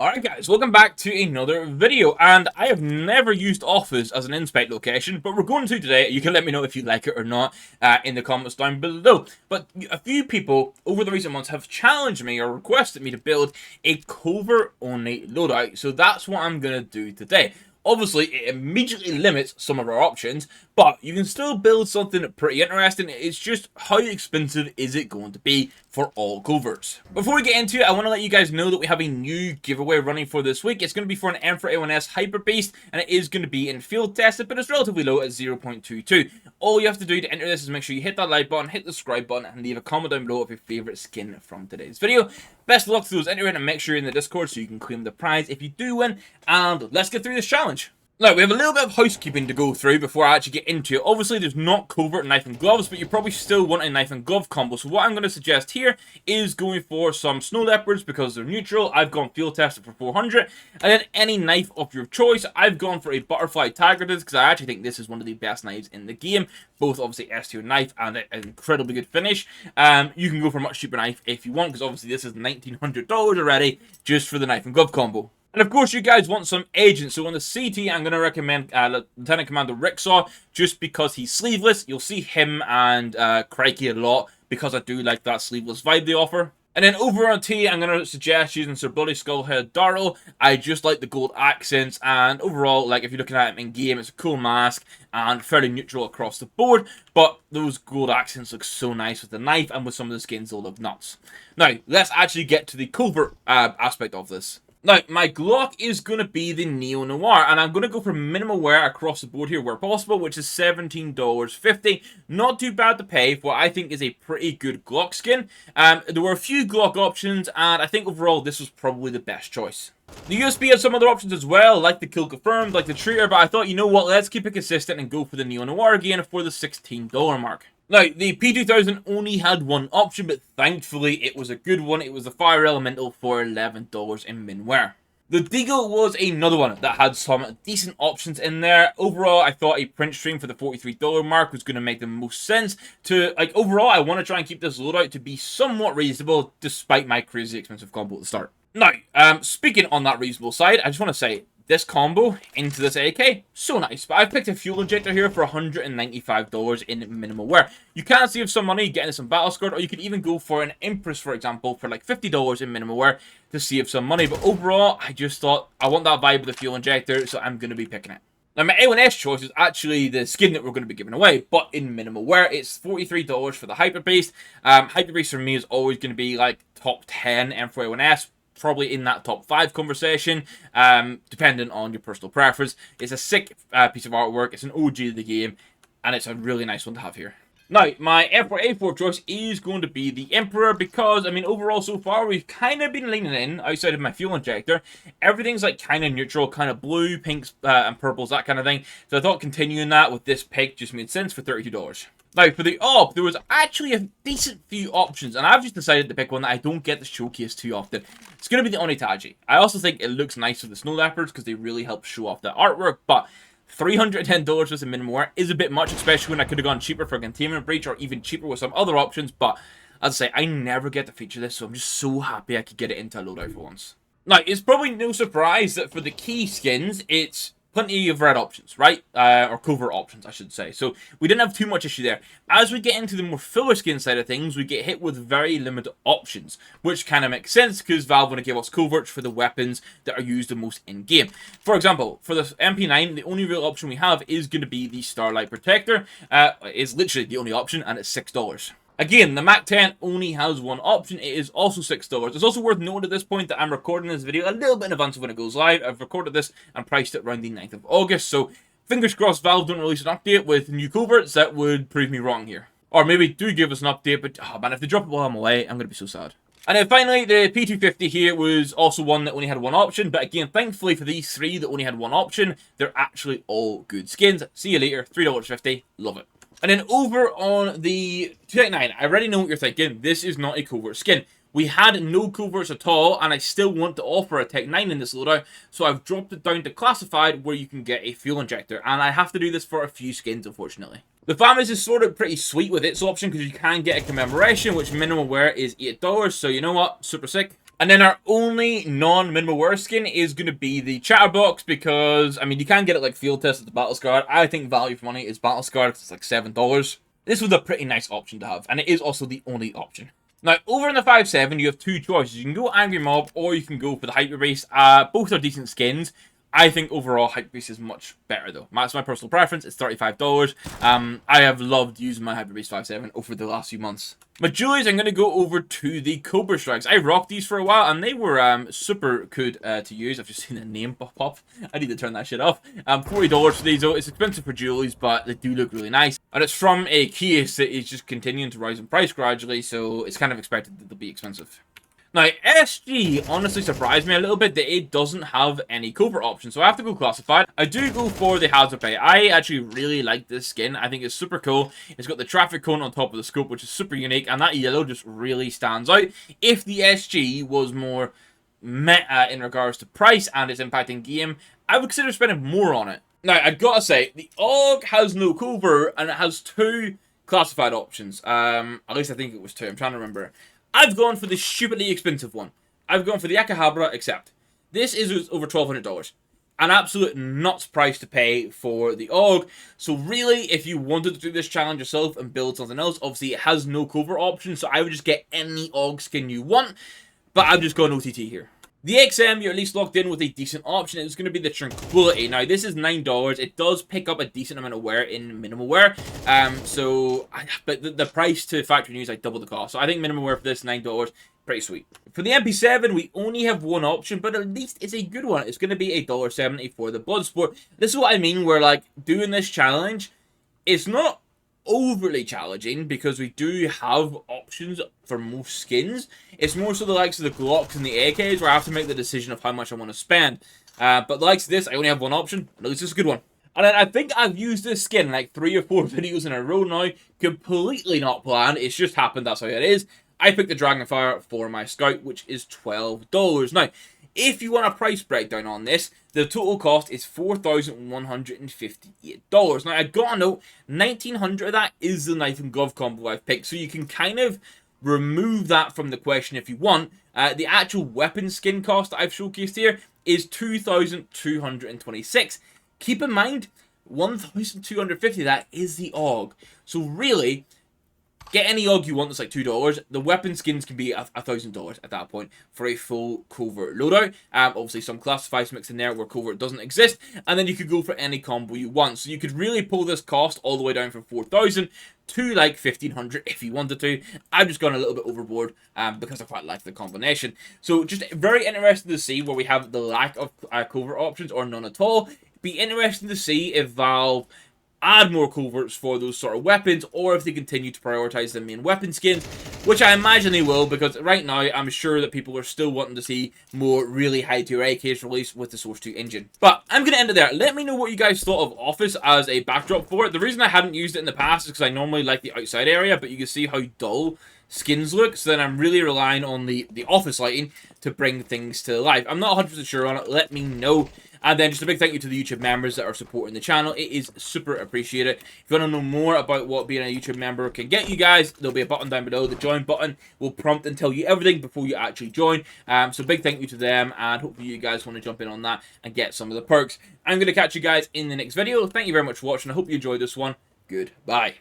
Alright guys, welcome back to another video, and I have never used Office as an inspect location, but we're going to today. You can let me know if you like it or not in the comments down below. But a few people over the recent months have challenged me or requested me to build a covert only loadout, so that's what I'm going to do today. Obviously, it immediately limits some of our options, but you can still build something pretty interesting. It's just how expensive is it going to be for all coverts? Before we get into it, I want to let you guys know that we have a new giveaway running for this week. It's going to be for an M4 A1S Hyper Beast, and it is going to be in field tested, but it's relatively low at 0.22. All you have to do to enter this is make sure you hit that like button, hit the subscribe button, and leave a comment down below of your favorite skin from today's video. Best of luck to those entering, and make sure you're in the Discord so you can claim the prize if you do win. And let's get through this challenge. Now, we have a little bit of housekeeping to go through before I actually get into it. Obviously, there's not covert knife and gloves, but you probably still want a knife and glove combo. So what I'm going to suggest here is going for some snow leopards because they're neutral. I've gone field tested for 400. And then any knife of your choice. I've gone for a butterfly tiger because I actually think this is one of the best knives in the game. Both obviously S2 knife and an incredibly good finish. You can go for a much cheaper knife if you want, because obviously this is $1,900 already just for the knife and glove combo. And of course, you guys want some agents. So on the CT, I'm going to recommend Lieutenant Commander Ricksaw, just because he's sleeveless. You'll see him and Crikey a lot, because I do like that sleeveless vibe they offer. And then over on T, I'm going to suggest using Sir Bloody Skullhead Darrell. I just like the gold accents, and overall, like if you're looking at him in game, it's a cool mask and fairly neutral across the board. But those gold accents look so nice with the knife, and with some of the skins, they'll look nuts. Now, let's actually get to the covert aspect of this. Now, my Glock is going to be the Neo Noir, and I'm going to go for minimal wear across the board here where possible, which is $17.50. Not too bad to pay for what I think is a pretty good Glock skin. There were a few Glock options, and I think overall this was probably the best choice. The USB had some other options as well, like the Kill Confirmed, like the Traitor, but I thought, you know what, let's keep it consistent and go for the Neo Noir again for the $16 mark. Now, the P2000 only had one option, but thankfully it was a good one. It was the Fire Elemental for $11 in minwear. The Deagle was another one that had some decent options in there. Overall, I thought a print stream for the $43 mark was going to make the most sense. Overall, I want to try and keep this loadout to be somewhat reasonable, despite my crazy expensive combo at the start. Now, speaking on that reasonable side, I just want to say, this combo into this AK, so nice. But I've picked a fuel injector here for $195 in minimal wear. You can save some money getting some battle scarred, or you could even go for an Empress, for example, for like $50 in minimal wear to save some money. But overall, I just thought I want that vibe with the fuel injector, so I'm going to be picking it. Now, my A1S choice is actually the skin that we're going to be giving away, but in minimal wear. It's $43 for the Hyper Beast. Hyper Beast for me is always going to be like top 10 M4 A1S. Probably in that top 5 conversation, depending on your personal preference. It's a sick piece of artwork. It's an OG of the game, and it's a really nice one to have here. Now, my F4A4 choice is going to be the Emperor because, I mean, overall so far, we've kind of been leaning in outside of my fuel injector. Everything's like kind of neutral, kind of blue, pinks, and purples, that kind of thing. So I thought continuing that with this pick just made sense for $32. Now, for the AWP, there was actually a decent few options, and I've just decided to pick one that I don't get to showcase too often. It's going to be the Onitaji. I also think it looks nice with the Snow Leopards because they really help show off the artwork, but $310 with a minimum wear is a bit much, especially when I could have gone cheaper for a Containment Breach or even cheaper with some other options, but as I say, I never get to feature this, so I'm just so happy I could get it into a loadout for once. Now, it's probably no surprise that for the key skins, it's plenty of red options, right? Or covert options, I should say. So we didn't have too much issue there. As we get into the more filler skin side of things, we get hit with very limited options, which kind of makes sense because Valve want to give us coverts for the weapons that are used the most in-game. For example, for the MP9, the only real option we have is going to be the Starlight Protector. It's literally the only option, and it's $6. Again, the MAC-10 only has one option. It is also $6. It's also worth noting at this point that I'm recording this video a little bit in advance of when it goes live. I've recorded this and priced it around the 9th of August, so fingers crossed Valve don't release an update with new coverts that would prove me wrong here. Or maybe do give us an update, but oh man, if they drop it while I'm away, I'm going to be so sad. And then finally, the P250 here was also one that only had one option, but again, thankfully for these three that only had one option, they're actually all good skins. See you later, $3.50, love it. And then over on the Tech 9, I already know what you're thinking. This is not a covert skin. We had no coverts at all, and I still want to offer a Tech 9 in this loadout, so I've dropped it down to Classified, where you can get a fuel injector, and I have to do this for a few skins, unfortunately. The families is sort of pretty sweet with its option, because you can get a commemoration, which minimum wear is $8, so you know what? Super sick. And then our only non-minimal wear skin is going to be the Chatterbox, because, I mean, you can get it like field test at the Battle Scarred. I think value for money is Battle Scarred, because it's like $7. This was a pretty nice option to have, and it is also the only option. Now, over in the 5.7, you have two choices. You can go Angry Mob, or you can go for the Hyper Beast. Both are decent skins. I think overall Hyper Beast is much better though. That's my personal preference. It's $35. I have loved using my Hyper Beast 5.7 over the last few months. But Julius, I'm going to go over to the Cobra Strikes. I rocked these for a while and they were super good to use. I've just seen the name pop up. I need to turn that shit off. $40 for these though. It's expensive for Julius, but they do look really nice. And it's from a case that is just continuing to rise in price gradually, so it's kind of expected that they'll be expensive. Now, SG honestly surprised me a little bit that it doesn't have any covert options, so I have to go classified. I do go for the Hazard Pay. I actually really like this skin. I think it's super cool. It's got the traffic cone on top of the scope, which is super unique, and that yellow just really stands out. If the SG was more meta in regards to price and its impact in game, I would consider spending more on it. Now, I've got to say, the AUG has no covert, and it has two classified options. At least I think it was two. I'm trying to remember. I've gone for the stupidly expensive one. I've gone for the Akihabara Accept. This is over $1,200. An absolute nuts price to pay for the AUG. So really, if you wanted to do this challenge yourself and build something else, obviously it has no covert option, so I would just get any AUG skin you want. But I've just gone OTT here. The XM, you're at least locked in with a decent option. It's going to be the Tranquility. Now, this is $9. It does pick up a decent amount of wear in minimal wear. But the price to factory new is like double the cost. So I think minimal wear for this, $9, pretty sweet. For the MP7, we only have one option, but at least it's a good one. It's going to be $1.70 for the Bloodsport. This is what I mean, where like doing this challenge, it's not overly challenging because we do have options for most skins. It's more so the likes of the Glocks and the AKs where I have to make the decision of how much I want to spend. But the likes of this, I only have one option, and at least it's a good one. And then I think I've used this skin like 3 or 4 videos in a row now, completely not planned. It's just happened, that's how it is. I picked the Dragonfire for my Scout, which is $12. Now, if you want a price breakdown on this, the total cost is $4,158. Now, I gotta note, $1,900 of that is the Knife and Glove combo I've picked, so you can kind of remove that from the question if you want. The actual weapon skin cost that I've showcased here is $2,226. Keep in mind, $1,250, that is the AUG. So really, get any AUG you want that's like $2. The weapon skins can be $1,000 at that point for a full Covert loadout. Obviously, some classifieds mixed in there where Covert doesn't exist. And then you could go for any combo you want. So you could really pull this cost all the way down from $4,000 to like $1,500 if you wanted to. I've just gone a little bit overboard because I quite like the combination. So just very interested to see where we have the lack of Covert options or none at all. Be interesting to see if Valve add more coverts for those sort of weapons, or if they continue to prioritize the main weapon skins, which I imagine they will, because right now I'm sure that people are still wanting to see more really high tier AKs released with the Source 2 engine. But I'm going to end it there. Let me know what you guys thought of Office as a backdrop for it. The reason I hadn't used it in the past is because I normally like the outside area, but you can see how dull skins look, so then I'm really relying on the Office lighting to bring things to life. I'm not 100% sure on it. Let me know. And then just a big thank you to the YouTube members that are supporting the channel. It is super appreciated. If you want to know more about what being a YouTube member can get you guys, there'll be a button down below. The join button will prompt and tell you everything before you actually join. So big thank you to them, and hopefully you guys want to jump in on that and get some of the perks. I'm going to catch you guys in the next video. Thank you very much for watching. I hope you enjoyed this one. Goodbye.